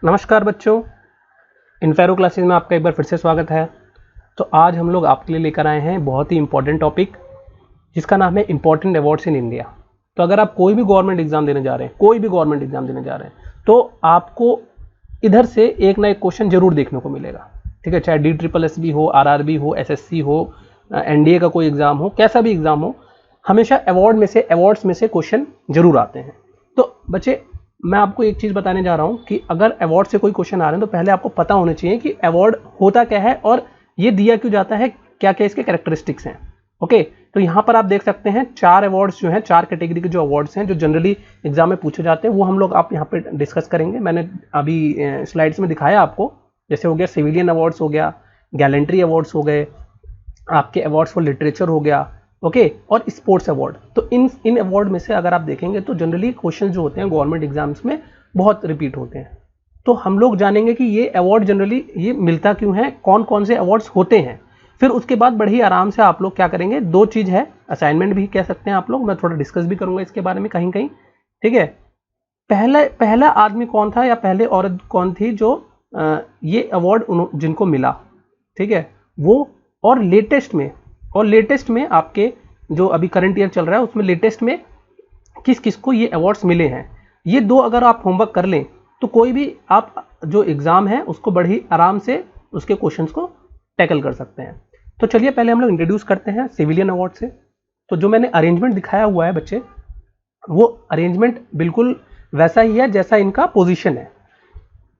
नमस्कार बच्चों, इनफेरो क्लासेस में आपका एक बार फिर से स्वागत है। तो आज हम लोग आपके लिए लेकर आए हैं बहुत ही इंपॉर्टेंट टॉपिक जिसका नाम है इम्पॉर्टेंट अवार्ड्स इन इंडिया। तो अगर आप कोई भी गवर्नमेंट एग्जाम देने जा रहे हैं, तो आपको इधर से एक ना एक क्वेश्चन जरूर देखने को मिलेगा। ठीक है, चाहे DSSS हो, RRB हो, SSC हो, NDA का कोई एग्जाम हो, कैसा भी एग्जाम हो, हमेशा अवार्ड्स में से क्वेश्चन जरूर आते हैं। तो बच्चे, मैं आपको एक चीज बताने जा रहा हूं कि अगर अवार्ड से कोई क्वेश्चन आ रहे हैं तो पहले आपको पता होना चाहिए कि अवार्ड होता क्या है और ये दिया क्यों जाता है, क्या क्या इसके कैरेक्टरिस्टिक्स हैं। ओके, तो यहां पर आप देख सकते हैं 4 अवार्ड्स जो हैं, 4 कैटेगरी के जो अवार्ड्स हैं जो जनरली एग्जाम में पूछे जाते हैं, वो हम लोग आप यहाँ पे डिस्कस करेंगे। मैंने अभी स्लाइड्स में दिखाया आपको, जैसे हो गया सिविलियन अवार्ड्स हो गया, गैलेंट्री अवार्ड्स हो गए, आपके अवार्ड्स फॉर लिटरेचर हो गया, ओके, और स्पोर्ट्स अवार्ड। तो इन अवार्ड में से अगर आप देखेंगे तो जनरली क्वेश्चन जो होते हैं गवर्नमेंट एग्जाम्स में बहुत रिपीट होते हैं। तो हम लोग जानेंगे कि ये अवार्ड जनरली ये मिलता क्यों है, कौन कौन से अवार्ड्स होते हैं। फिर उसके बाद बड़ी आराम से आप लोग क्या करेंगे, 2 चीज है, असाइनमेंट भी कह सकते हैं आप लोग, मैं थोड़ा डिस्कस भी करूंगा इसके बारे में कहीं कहीं। ठीक है, पहला आदमी कौन था या पहले औरत कौन थी जो ये अवार्ड जिनको मिला, ठीक है, वो, और लेटेस्ट में आपके जो अभी करंट ईयर चल रहा है उसमें लेटेस्ट में किस किस को ये अवार्ड्स मिले हैं। ये 2 अगर आप होमवर्क कर लें तो कोई भी आप जो एग्जाम है उसको बड़ी आराम से उसके क्वेश्चंस को टैकल कर सकते हैं। तो चलिए पहले हम लोग इंट्रोड्यूस करते हैं सिविलियन अवार्ड से। तो जो मैंने अरेंजमेंट दिखाया हुआ है बच्चे, वो अरेंजमेंट बिल्कुल वैसा ही है जैसा इनका पोजीशन है।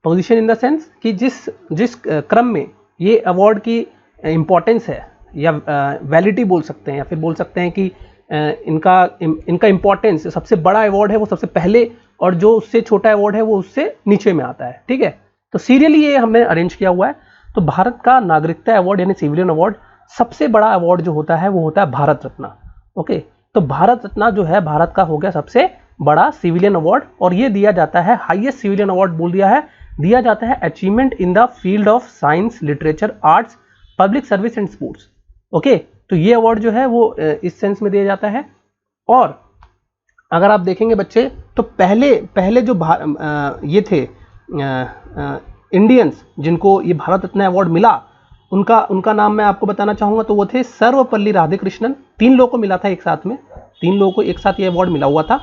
पोजीशन इन द सेंस कि जिस क्रम में ये अवार्ड की इंपॉर्टेंस है या वैलिडिटी बोल सकते हैं, या फिर बोल सकते हैं कि इनका इंपॉर्टेंस, सबसे बड़ा अवार्ड है वो सबसे पहले और जो उससे छोटा अवार्ड है वो उससे नीचे में आता है। ठीक है, तो सीरियली ये हमने अरेंज किया हुआ है। तो भारत का नागरिकता अवार्ड यानी सिविलियन अवार्ड, सबसे बड़ा अवार्ड जो होता है वो होता है भारत रत्न। ओके, तो भारत रत्न जो है भारत का हो गया सबसे बड़ा सिविलियन अवार्ड, और ये दिया जाता है, हाईएस्ट सिविलियन अवार्ड बोल दिया जाता है achievement in the field of science, literature, arts, public service and sports. Okay, तो ये अवार्ड जो है वो इस सेंस में दिया जाता है। और अगर आप देखेंगे बच्चे तो पहले जो ये थे इंडियंस जिनको ये भारत रत्न अवार्ड मिला, उनका नाम मैं आपको बताना चाहूंगा। तो वो थे सर्वपल्ली राधाकृष्णन। 3 लोगों को मिला था एक साथ में, 3 लोगों को एक साथ ये अवार्ड मिला हुआ था।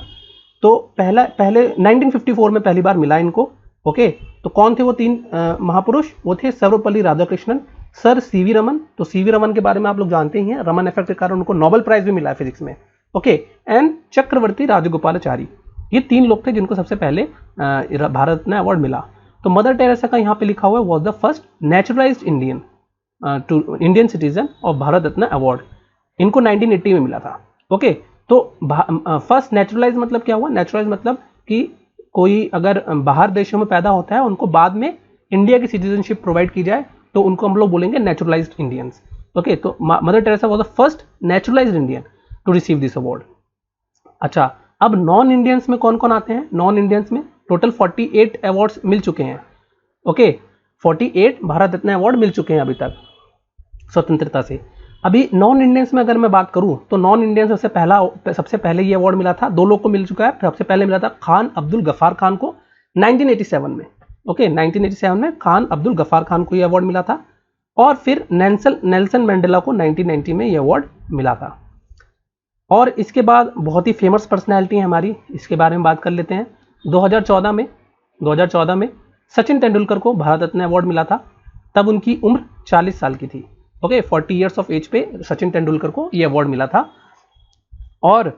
तो पहले 1954 में पहली बार मिला इनको। ओके, तो कौन थे वो 3 महापुरुष? वो थे सर्वपल्ली राधाकृष्णन, सर सीवी रमन। तो सीवी रमन के बारे में आप लोग जानते ही हैं, रमन इफेक्ट के कारण उनको नोबेल प्राइज भी मिला है फिजिक्स में। ओके, एंड चक्रवर्ती राजगोपालाचारी। ये 3 लोग थे जिनको सबसे पहले भारत रत्न अवार्ड मिला। तो मदर टेरेसा का यहाँ पे लिखा हुआ है was the first naturalized Indian citizen of Bharat Ratna award. इनको 1980 में मिला था। ओके, तो फर्स्ट नेचुरलाइज मतलब क्या हुआ? नेचुरलाइज मतलब कि कोई अगर बाहर देशों में पैदा होता है, उनको बाद में इंडिया की सिटीजनशिप प्रोवाइड की जाए तो उनको हम लोग बोलेंगे नेचुरलाइज्ड इंडियंस। ओके, तो Mother Teresa was the first naturalized Indian to receive this award. अच्छा, अब नॉन इंडियंस में कौन कौन आते हैं? नॉन इंडियंस में टोटल 48 अवार्ड्स मिल चुके हैं। ओके, 48 भारत रत्न अवार्ड मिल चुके हैं अभी तक स्वतंत्रता से। अभी नॉन इंडियंस में अगर मैं बात करूं तो नॉन इंडियंस सबसे पहले ये अवार्ड मिला था, 2 लोग को मिल चुका है। सबसे पहले मिला था खान अब्दुल गफ्फार खान को 1987 में। ओके, 1987 में खान अब्दुल गफ्फार खान को यह अवार्ड मिला था। और फिर नेल्सन मंडेला को 1990 में यह अवार्ड मिला था। और इसके बाद बहुत ही फेमस पर्सनैलिटी है हमारी, इसके बारे में बात कर लेते हैं। 2014 में सचिन तेंदुलकर को भारत रत्न अवार्ड मिला था। तब उनकी उम्र 40 साल की थी। ओके, 40 ईयर्स ऑफ एज पे सचिन तेंदुलकर को यह अवार्ड मिला था। और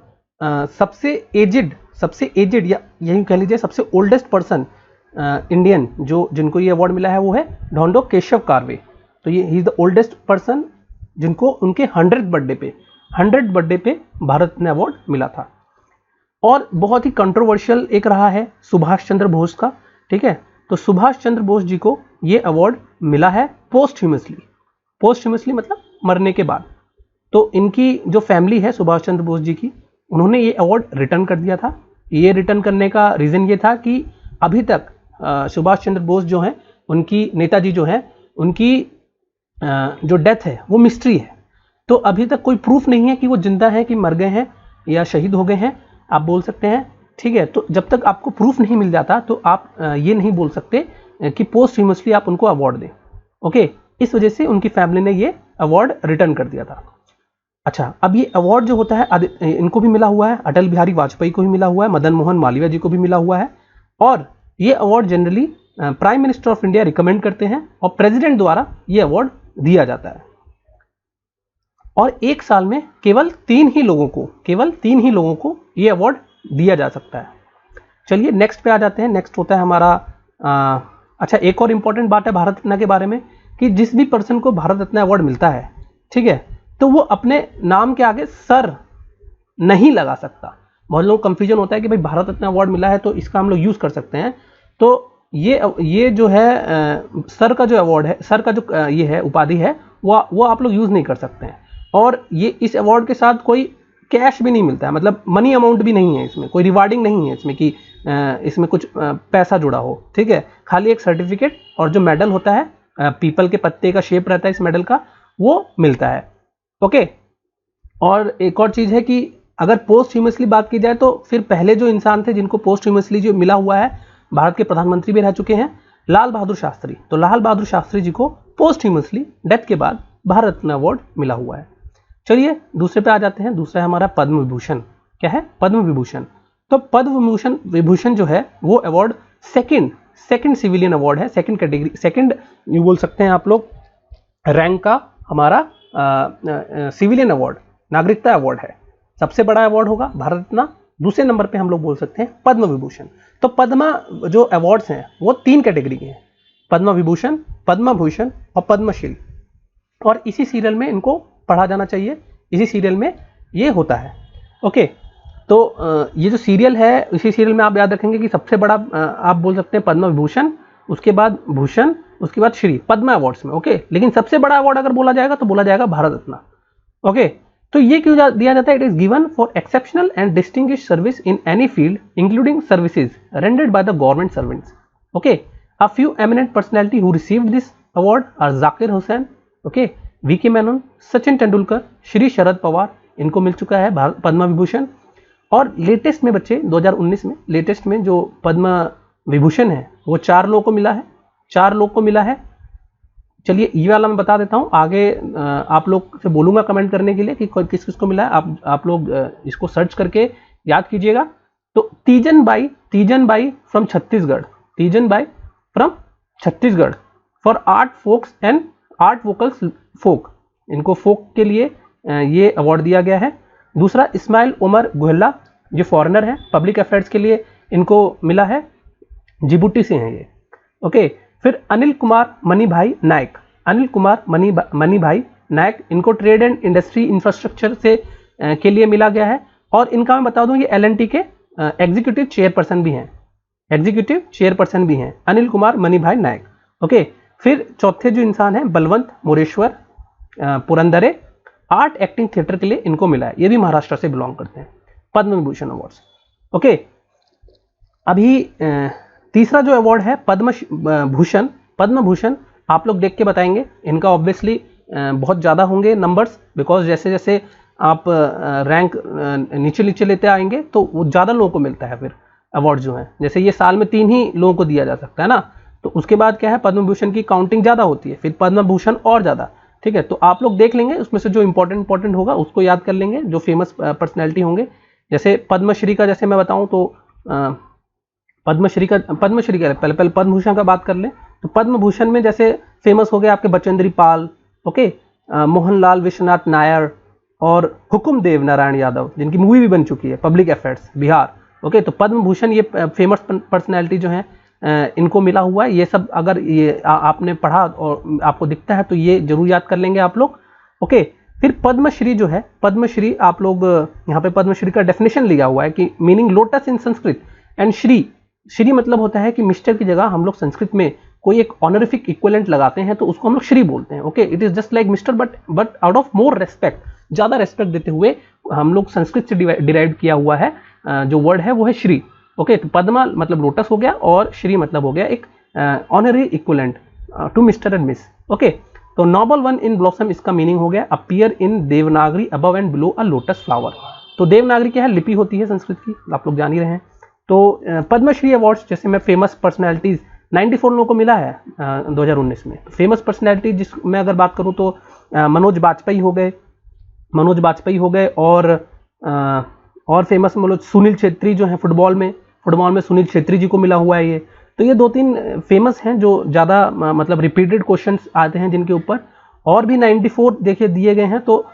सबसे एजेड या यही कह लीजिए सबसे ओल्डेस्ट पर्सन इंडियन जिनको ये अवार्ड मिला है वो है ढोंडो केशव कार्वे। तो ये he is the oldest person जिनको उनके 100th बर्थडे पे भारत रत्न अवार्ड मिला था। और बहुत ही कंट्रोवर्शियल एक रहा है सुभाष चंद्र बोस का। ठीक है, तो सुभाष चंद्र बोस जी को ये अवार्ड मिला है पोस्टह्यूमसली मतलब मरने के बाद। तो इनकी जो फैमिली है सुभाष चंद्र बोस जी की, उन्होंने ये अवार्ड रिटर्न कर दिया था। ये रिटर्न करने का रीजन ये था कि अभी तक सुभाष चंद्र बोस जो हैं, उनकी नेताजी जो हैं, उनकी जो डेथ है वो मिस्ट्री है। तो अभी तक कोई प्रूफ नहीं है कि वो जिंदा हैं, कि मर गए हैं या शहीद हो गए हैं, आप बोल सकते हैं। ठीक है, तो जब तक आपको प्रूफ नहीं मिल जाता तो आप ये नहीं बोल सकते कि पोस्ट ह्यूमसली आप उनको अवार्ड दें। ओके, इस वजह से उनकी फैमिली ने ये अवार्ड रिटर्न कर दिया था। अच्छा, अब ये अवार्ड जो होता है इनको भी मिला हुआ है, अटल बिहारी वाजपेयी को भी मिला हुआ है, मदन मोहन मालवीय जी को भी मिला हुआ है। और ये award generally prime minister of India recommend करते हैं और प्रेसिडेंट द्वारा ये अवार्ड दिया जाता है। और एक साल में केवल 3 ही लोगों को ये अवार्ड दिया जा सकता है। चलिए नेक्स्ट पे आ जाते हैं। नेक्स्ट होता है हमारा अच्छा, एक और इंपॉर्टेंट बात है भारत रत्न के बारे में कि जिस भी पर्सन को भारत रत्न अवार्ड मिलता है, ठीक है, तो वो अपने नाम के आगे सर नहीं लगा सकता। बहुत लोगों को कंफ्यूजन होता है कि भाई भारत रत्न अवार्ड मिला है तो इसका हम लोग यूज कर सकते हैं। तो ये जो है सर का जो अवार्ड है, सर का जो ये है उपाधि है, वो आप लोग यूज नहीं कर सकते हैं। और ये इस अवार्ड के साथ कोई कैश भी नहीं मिलता है, मतलब मनी अमाउंट भी नहीं है इसमें, कोई रिवार्डिंग नहीं है इसमें कि इसमें कुछ पैसा जुड़ा हो, ठीक है। खाली एक सर्टिफिकेट और जो मेडल होता है, पीपल के पत्ते का शेप रहता है इस मेडल का, वो मिलता है। ओके, और एक और चीज है कि अगर पोस्ट ह्यूमसली बात की जाए तो फिर पहले जो इंसान थे जिनको पोस्ट ह्यूमसली जो मिला हुआ है, भारत के प्रधानमंत्री भी रह चुके हैं, लाल बहादुर शास्त्री। तो लाल बहादुर शास्त्री जी को पोस्ट ह्यूमसली डेथ के बाद भारत रत्न अवार्ड मिला हुआ है। चलिए दूसरे पे आ जाते हैं। दूसरा है हमारा पद्म विभूषण। क्या है? पद्म विभूषण। तो पद्म विभूषण जो है वो अवार्ड सेकंड सिविलियन अवार्ड है, सेकंड कैटेगरी, सेकंड यू बोल सकते हैं आप लोग रैंक का हमारा सिविलियन अवार्ड, नागरिकता अवार्ड है। सबसे बड़ा अवार्ड होगा भारत रत्न, दूसरे नंबर पे हम लोग बोल सकते हैं पद्म विभूषण। तो पद्मा जो अवार्ड्स हैं वो 3 कैटेगरी के हैं, पद्म विभूषण, पद्म भूषण और पद्मश्री। और इसी सीरियल में इनको पढ़ा जाना चाहिए, इसी सीरियल में ये होता है। ओके, तो ये जो सीरियल है, इसी सीरियल में आप याद रखेंगे कि सबसे बड़ा आप बोल सकते हैं पद्म विभूषण, उसके बाद भूषण, उसके बाद श्री, पद्म अवार्ड्स में। ओके, लेकिन सबसे बड़ा अवार्ड अगर बोला जाएगा तो बोला जाएगा भारत रत्न। ओके, तो ये क्यों दिया जाता है? It is given for exceptional and distinguished service in any field including services rendered by the government servants. Okay, a few eminent personality who received this award are Zakir Hussain, okay, V K Menon, Sachin Tendulkar, Shri Sharad Pawar, इनको मिल चुका है पद्म विभूषण। और लेटेस्ट में बच्चे 2019 में latest में जो पद्म विभूषण है वो 4 लोगों को मिला है, 4 लोग को मिला है। चलिए ये वाला मैं बता देता हूँ, आगे आप लोग से बोलूंगा कमेंट करने के लिए कि किस किस को मिला है। आप लोग इसको सर्च करके याद कीजिएगा। तो Teejan Bai from Chhattisgarh, Teejan Bai from Chhattisgarh for art folks and art vocals folk, इनको फोक के लिए ये अवार्ड दिया गया है। दूसरा इस्माइल उमर गुहल्ला, जो फॉरेनर है, पब्लिक अफेयर्स के लिए इनको मिला है, जिबूटी से हैं ये। ओके, फिर अनिल कुमार मणिभाई नायक, अनिल कुमार मणिभाई नायक, इनको ट्रेड एंड इंडस्ट्री इंफ्रास्ट्रक्चर से के लिए मिला गया है। और इनका मैं बता दूं ये LNT के एग्जीक्यूटिव चेयरपर्सन भी हैं, एग्जीक्यूटिव चेयरपर्सन भी हैं, अनिल कुमार मणिभाई नायक। ओके, फिर चौथे जो इंसान है Balwant Moreshwar Purandare, art acting theatre के लिए इनको मिला है, ये भी महाराष्ट्र से बिलोंग करते हैं, पद्म विभूषण अवार्ड्स। ओके, अभी तीसरा जो अवार्ड है पद्म भूषण आप लोग देख के बताएंगे, इनका ऑब्वियसली बहुत ज़्यादा होंगे नंबर्स, बिकॉज जैसे जैसे आप रैंक नीचे लेते आएंगे तो वो ज़्यादा लोगों को मिलता है फिर अवार्ड जो है। जैसे ये साल में 3 ही लोगों को दिया जा सकता है ना, तो उसके बाद क्या है पद्म भूषण की काउंटिंग ज़्यादा होती है, फिर पद्म भूषण और ज़्यादा। ठीक है, तो आप लोग देख लेंगे उसमें से जो इंपॉर्टेंट होगा उसको याद कर लेंगे, जो फेमस पर्सनैलिटी होंगे। जैसे पद्मश्री का जैसे मैं बताऊं तो पद्मश्री का पहले पद्म भूषण का बात कर लें तो पद्म भूषण में जैसे फेमस हो गए आपके बचेंद्री पाल, ओके, मोहनलाल विश्वनाथ नायर और हुकुम देव नारायण यादव, जिनकी मूवी भी बन चुकी है, पब्लिक अफेयर्स बिहार। ओके, तो पद्म भूषण ये फेमस पर्सनैलिटी जो है इनको मिला हुआ है। ये सब अगर ये आपने पढ़ा और आपको दिखता है तो ये जरूर याद कर लेंगे आप लोग। ओके, फिर पद्मश्री जो है, पद्मश्री आप लोग यहाँ पे पद्मश्री का डेफिनेशन लिया हुआ है कि meaning lotus in Sanskrit and Shri मतलब होता है कि मिस्टर की जगह हम लोग संस्कृत में कोई एक ऑनरिफिक इक्विवेलेंट लगाते हैं तो उसको हम लोग श्री बोलते हैं। Okay, it is just like mister but out of more respect, ज्यादा रेस्पेक्ट देते हुए हम लोग संस्कृत से डिराइव किया हुआ है जो वर्ड है वो है श्री। ओके, तो पद्मा मतलब लोटस हो गया और श्री मतलब हो गया एक honorary equivalent to mister and miss. Okay, तो नोबल वन इन ब्लॉसम इसका मीनिंग हो गया appear in Devanagari above and below a lotus flower. तो देवनागरी क्या है? लिपि होती है संस्कृत की, आप लोग जान ही रहे हैं। तो पद्मश्री अवार्ड्स जैसे मैं फेमस पर्सनैलिटीज 94 लोगों को मिला है 2019 में। फेमस पर्सनैलिटी जिस मैं अगर बात करूं तो मनोज बाजपेयी हो गए और फेमस मतलब सुनील छेत्री जो है फुटबॉल में सुनील छेत्री जी को मिला हुआ है ये। तो ये 2-3 फेमस हैं जो ज़्यादा मतलब रिपीटेड क्वेश्चंस आते हैं जिनके ऊपर। और भी 94 देखिए दिए गए हैं, तो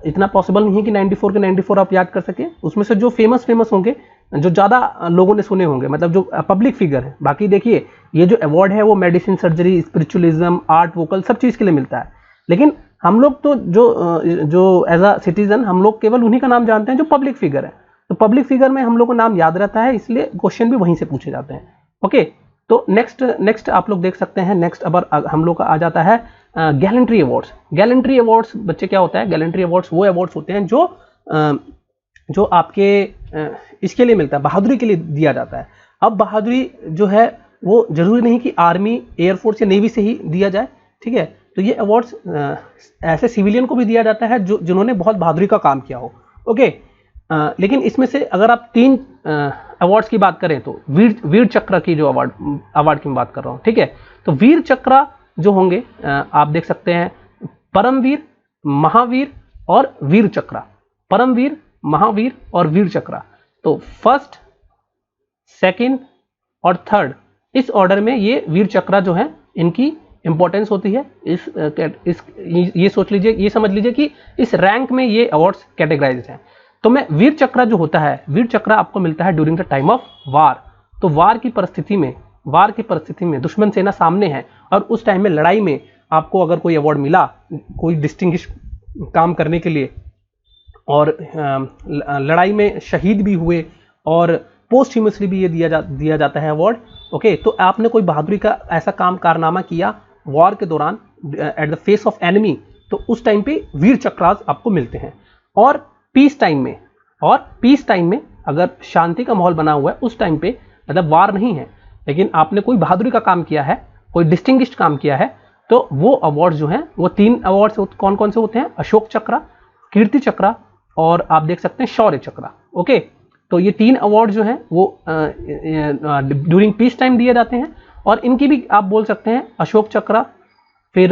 इतना पॉसिबल नहीं है कि 94 के 94 आप याद कर सके। उसमें से जो फेमस होंगे, जो ज़्यादा लोगों ने सुने होंगे, मतलब जो पब्लिक फिगर है। बाकी देखिए ये जो अवार्ड है वो medicine, surgery, spiritualism, art, vocal सब चीज़ के लिए मिलता है। लेकिन हम लोग तो जो एज अ सिटीजन हम लोग केवल उन्हीं का नाम जानते हैं जो पब्लिक फिगर है। तो पब्लिक फिगर में हम लोग को नाम याद रहता है, इसलिए क्वेश्चन भी वहीं से पूछे जाते हैं। ओके, तो नेक्स्ट आप लोग देख सकते हैं। नेक्स्ट अब हम लोग का आ जाता है गैलेंट्री अवार्ड्स। गैलेंट्री अवार्ड्स बच्चे क्या होता है? गैलेंट्री अवार्ड्स वो अवार्ड्स होते हैं जो आपके इसके लिए मिलता है, बहादुरी के लिए दिया जाता है। अब बहादुरी जो है वो जरूरी नहीं कि आर्मी, एयरफोर्स या नेवी से ही दिया जाए, ठीक है। तो ये अवार्ड्स ऐसे सिविलियन को भी दिया जाता है जिन्होंने बहुत बहादुरी का काम किया हो। ओके, लेकिन इसमें से अगर आप 3 अवार्ड्स की बात करें तो वीर चक्र की जो अवार्ड की मैं बात कर रहा हूँ, ठीक है। तो वीर चक्र जो होंगे आप देख सकते हैं, परमवीर, महावीर और वीर चक्र। परमवीर, महावीर और वीर चक्र। तो फर्स्ट, सेकंड और थर्ड इस ऑर्डर में ये वीर चक्र जो है इनकी इंपॉर्टेंस होती है। ये समझ लीजिए कि इस रैंक में ये अवार्ड्स कैटेगराइज्ड हैं। तो मैं वीर चक्र जो होता है, वीर चक्र आपको मिलता है during the time of war. तो वार की परिस्थिति में दुश्मन सेना सामने है और उस टाइम में लड़ाई में आपको अगर कोई अवार्ड मिला, कोई डिस्टिंग्विश काम करने के लिए, और लड़ाई में शहीद भी हुए और पोस्टह्यूमसली भी ये दिया जाता है अवार्ड। ओके, तो आपने कोई बहादुरी का ऐसा कारनामा किया वॉर के दौरान at the face of enemy, तो उस टाइम पे वीर चक्रास आपको मिलते हैं। और पीस टाइम में अगर शांति का माहौल बना हुआ है उस टाइम पे, मतलब वार नहीं है लेकिन आपने कोई बहादुरी का काम किया है, कोई डिस्टिंग्विश्ड काम किया है, तो वो अवार्ड जो हैं वो 3 अवार्ड्स कौन कौन से होते हैं? अशोक चक्र, कीर्ति चक्र और आप देख सकते हैं शौर्य चक्र। ओके, तो ये 3 अवार्ड जो हैं वो ड्यूरिंग पीस टाइम दिए जाते हैं। और इनकी भी आप बोल सकते हैं अशोक चक्र, फिर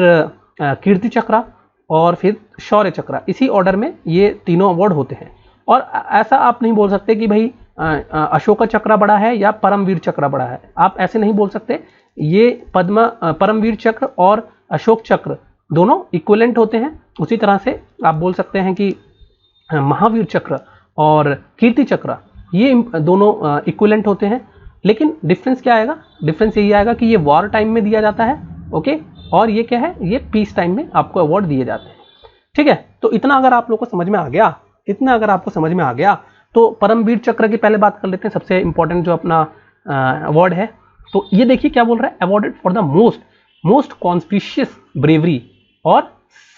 कीर्ति चक्र और फिर शौर्य चक्र। इसी ऑर्डर में ये तीनों अवार्ड होते हैं। और ऐसा आप नहीं बोल सकते कि भाई अशोक चक्र बड़ा है या परमवीर चक्र बड़ा है, आप ऐसे नहीं बोल सकते। ये परमवीर चक्र और अशोक चक्र दोनों इक्विवेलेंट होते हैं। उसी तरह से आप बोल सकते हैं कि महावीर चक्र और कीर्ति चक्र ये दोनों इक्विवेलेंट होते हैं। लेकिन डिफरेंस क्या आएगा? डिफरेंस यही आएगा कि ये वॉर टाइम में दिया जाता है, ओके, और ये क्या है? ये पीस टाइम में आपको अवार्ड दिए जाते हैं, ठीक है। तो इतना अगर आप लोग को समझ में आ गया, तो परमवीर चक्र की पहले बात कर लेते हैं, सबसे इंपॉर्टेंट जो अपना अवार्ड है। तो ये देखिए क्या बोल रहा है, awarded for the most conspicuous bravery और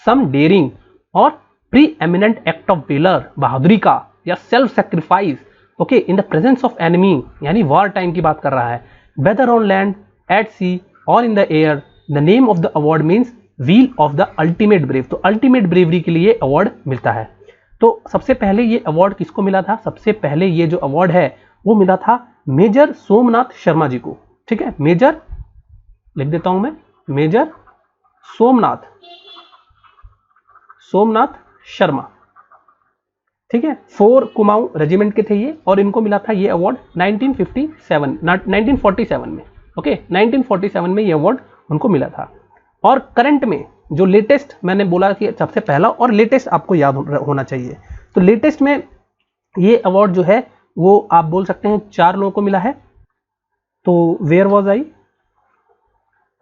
सम डेयरिंग और pre eminent act of velar, बहादुरी का या self sacrifice, okay, in the presence of enemy, यानी वॉर टाइम की बात कर रहा है। वेदर ऑन लैंड, एट सी और in the air, the name of the award means wheel of the ultimate brave. तो अल्टीमेट ब्रेवरी के लिए अवार्ड मिलता है। तो सबसे पहले ये अवार्ड किसको मिला था? सबसे पहले ये जो अवार्ड है वो मिला था मेजर सोमनाथ शर्मा जी को, ठीक है। मेजर लिख देता हूं मैं, मेजर सोमनाथ शर्मा, ठीक है। 4 कुमाऊं रेजिमेंट के थे ये, और इनको मिला था ये अवार्ड 1947 में, ओके, 1947 में ये अवार्ड उनको मिला था। और करंट में जो लेटेस्ट, मैंने बोला कि सबसे पहला और लेटेस्ट आपको याद होना चाहिए, तो लेटेस्ट में ये अवार्ड जो है वो आप बोल सकते हैं 4 लोगों को मिला है। तो वेयर वॉज आई,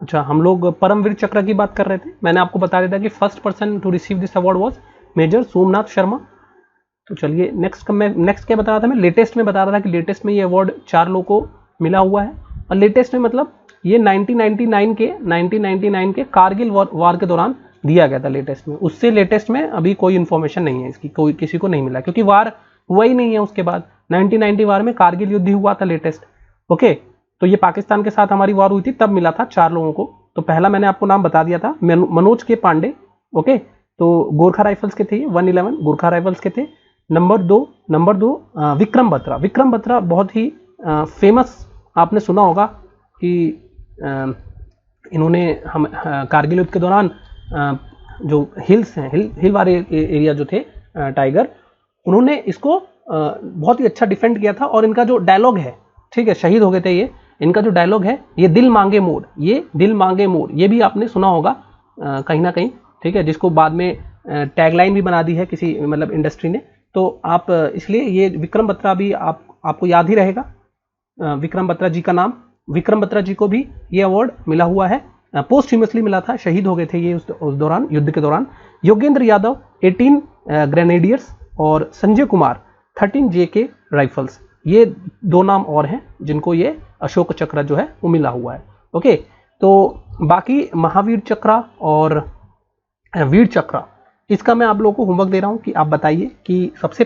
अच्छा, हम लोग परमवीर चक्र की बात कर रहे थे। मैंने आपको बता दिया था कि first person to receive this award was major Somnath Sharma. तो चलिए नेक्स्ट क्या बता रहा था मैं? लेटेस्ट में बता रहा था कि लेटेस्ट में ये अवार्ड 4 लोगों को मिला हुआ है। और लेटेस्ट में मतलब ये 1999 के कारगिल वार के दौरान दिया गया था लेटेस्ट में। उससे लेटेस्ट में अभी कोई इन्फॉर्मेशन नहीं है इसकी, कोई किसी को नहीं मिला, क्योंकि वार हुआ ही नहीं है उसके बाद। 1990 वार में कारगिल युद्ध हुआ था लेटेस्ट, ओके। तो ये पाकिस्तान के साथ हमारी वार हुई थी, तब मिला था 4 लोगों को। तो पहला मैंने आपको नाम बता दिया था, मनोज के पांडे, ओके, तो गोरखा राइफल्स के थे, 111 गोरखा राइफल्स के थे। नंबर दो विक्रम बत्रा बहुत ही फेमस, आपने सुना होगा कि इन्होंने हम कारगिल युद्ध के दौरान जो हिल्स हैं, हिल वाले एरिया जो थे टाइगर, उन्होंने इसको बहुत ही अच्छा डिफेंड किया था। और इनका जो डायलॉग है, ठीक है, शहीद हो गए थे ये, इनका जो डायलॉग है ये दिल मांगे मोर, ये दिल मांगे मोर, ये भी आपने सुना होगा कहीं ना कहीं, ठीक है, जिसको बाद में टैगलाइन भी बना दी है किसी मतलब इंडस्ट्री ने। तो आप इसलिए ये विक्रम बत्रा भी आपको याद ही रहेगा, विक्रम बत्रा जी का नाम। विक्रम बत्रा जी को भी ये अवार्ड मिला हुआ है, पोस्टह्यूमसली मिला था, शहीद हो गए थे ये उस दौरान, युद्ध के दौरान। योगेंद्र यादव 18 ग्रेनेडियर्स और संजय कुमार 13 JK राइफल्स, ये 2 नाम और हैं जिनको ये अशोक चक्र जो है वो मिला हुआ है। ओके, तो बाकी महावीर चक्र और वीर चक्र, इसका मैं आप लोगों को होमवर्क दे रहा हूं कि आप बताइए कि सबसे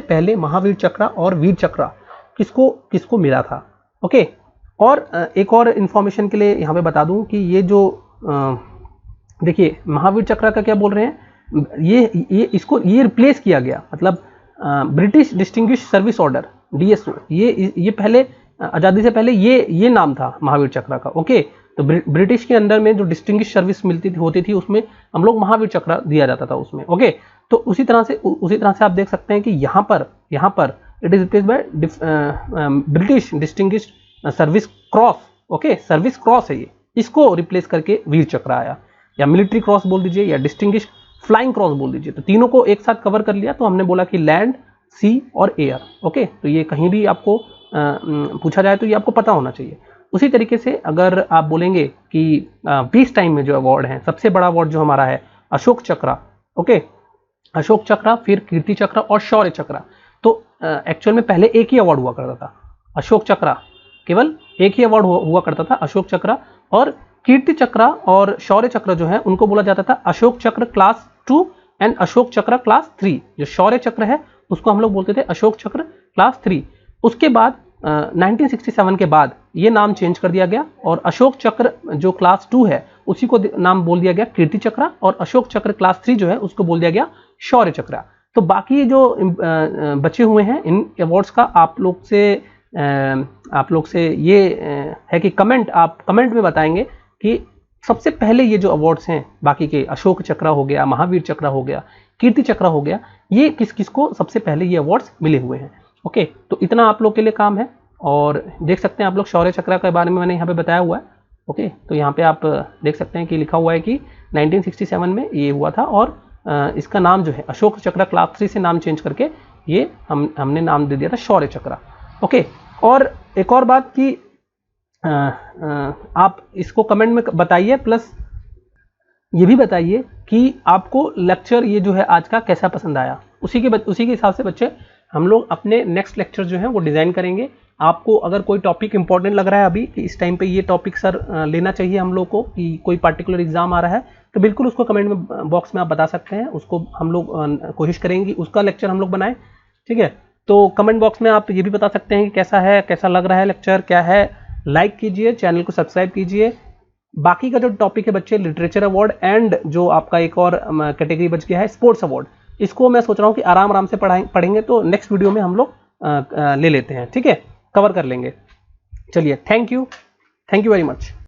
पहले महावीर चक्र और वीर चक्र किसको मिला था। ओके, और एक और इंफॉर्मेशन के लिए यहाँ पे बता दूं कि ये जो देखिए महावीर चक्र का क्या बोल रहे हैं, ये रिप्लेस किया गया, मतलब British distinguish service order DSO, ये पहले आज़ादी से पहले ये नाम था महावीर चक्र का। ओके, तो ब्रिटिश के अंदर में जो डिस्टिंग्विश सर्विस होती थी उसमें हम लोग महावीर चक्र दिया जाता था उसमें। ओके, तो उसी तरह से आप देख सकते हैं कि यहाँ पर it is replace by British distinguish service cross. Okay, service cross है ये, इसको रिप्लेस करके वीर चक्र आया, या मिलिट्री क्रॉस बोल दीजिए या डिस्टिंग्विश फ्लाइंग क्रॉस बोल दीजिए। तो तीनों को एक साथ कवर कर लिया, तो हमने बोला कि लैंड, सी और एयर। ओके, तो ये कहीं भी आपको पूछा जाए तो ये आपको पता होना चाहिए। उसी तरीके से अगर आप बोलेंगे कि पीस टाइम में जो अवार्ड है, सबसे बड़ा अवार्ड जो हमारा है अशोक चक्र। ओके, अशोक चक्र, फिर कीर्ति चक्र और शौर्य चक्र। तो एक्चुअल में पहले एक ही अवार्ड हुआ करता था, अशोक चक्र, केवल एक ही अवार्ड हुआ करता था, अशोक चक्र। और कीर्ति चक्र और शौर्य चक्र जो है उनको बोला जाता था अशोक चक्र क्लास 2 एंड अशोक चक्र क्लास 3। जो शौर्य चक्र है उसको हम लोग बोलते थे अशोक चक्र क्लास 3। उसके बाद 1967 के बाद ये नाम चेंज कर दिया गया और अशोक चक्र जो क्लास 2 है उसी को नाम बोल दिया गया कीर्ति चक्र, और अशोक चक्र क्लास 3 जो है उसको बोल दिया गया शौर्य चक्र। तो बाकी जो बचे हुए हैं इन अवार्ड्स का आप लोग से ये है कि आप कमेंट में बताएंगे कि सबसे पहले ये जो अवार्ड्स हैं बाकी के, अशोक चक्र हो गया, महावीर चक्र हो गया, कीर्ति चक्र हो गया, ये किस को सबसे पहले ये अवार्ड्स मिले हुए हैं। ओके, तो इतना आप लोग के लिए काम है। और देख सकते हैं आप लोग शौर्य चक्र के बारे में मैंने यहाँ पे बताया हुआ है। ओके, तो यहाँ पे आप देख सकते हैं कि लिखा हुआ है कि 1967 में ये हुआ था, और इसका नाम जो है अशोक चक्र क्लास 3 से नाम चेंज करके ये हमने नाम दे दिया था शौर्य चक्र। ओके, और एक और बात कि आप इसको कमेंट में बताइए, प्लस ये भी बताइए कि आपको लेक्चर ये जो है आज का कैसा पसंद आया। उसी के हिसाब से बच्चे हम लोग अपने नेक्स्ट लेक्चर जो है वो डिज़ाइन करेंगे। आपको अगर कोई टॉपिक इंपॉर्टेंट लग रहा है अभी कि इस टाइम पे ये टॉपिक सर लेना चाहिए हम लोग को, कि कोई पार्टिकुलर एग्जाम आ रहा है, तो बिल्कुल उसको कमेंट में बॉक्स में आप बता सकते हैं। उसको हम लोग कोशिश करेंगे उसका लेक्चर हम लोग बनाएं। ठीक है, तो कमेंट बॉक्स में आप ये भी बता सकते हैं कि कैसा है, कैसा लग रहा है लेक्चर, क्या है। लाइक कीजिए, चैनल को सब्सक्राइब कीजिए। बाकी का जो टॉपिक है बच्चे, लिटरेचर अवार्ड एंड जो आपका एक और कैटेगरी बच गया है स्पोर्ट्स अवार्ड, इसको मैं सोच रहा हूँ कि आराम से पढ़ेंगे, तो नेक्स्ट वीडियो में हम लोग ले लेते हैं। ठीक है, कवर कर लेंगे। चलिए, थैंक यू वेरी मच।